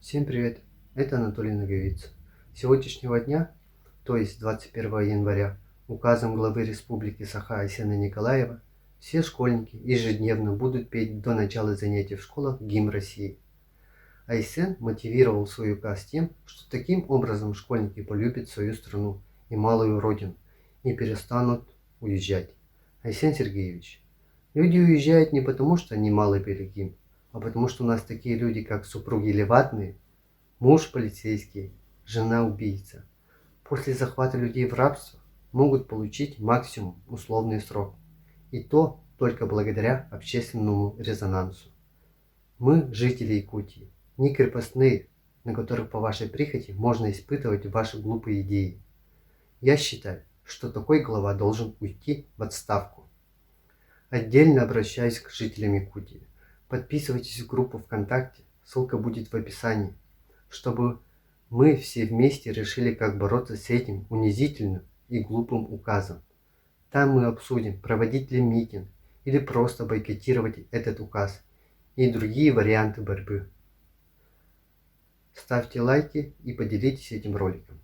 Всем привет, это Анатолий Наговиц. С сегодняшнего дня, то есть 21 января, указом главы Республики Саха-Айсена Николаева, все школьники ежедневно будут петь до начала занятий в школах гимн России. Айсен мотивировал свой указ тем, что таким образом школьники полюбят свою страну и малую родину и перестанут уезжать. Айсен Сергеевич, люди уезжают не потому, что они мало пели гимн, а потому что у нас такие люди, как супруги Левадные, муж полицейский, жена убийца. После захвата людей в рабство могут получить максимум условный срок. И то только благодаря общественному резонансу. Мы, жители Якутии, не крепостные, на которых по вашей прихоти можно испытывать ваши глупые идеи. Я считаю, что такой глава должен уйти в отставку. Отдельно обращаюсь к жителям Якутии. Подписывайтесь в группу ВКонтакте, ссылка будет в описании, чтобы мы все вместе решили, как бороться с этим унизительным и глупым указом. Там мы обсудим, проводить ли митинг или просто бойкотировать этот указ и другие варианты борьбы. Ставьте лайки и поделитесь этим роликом.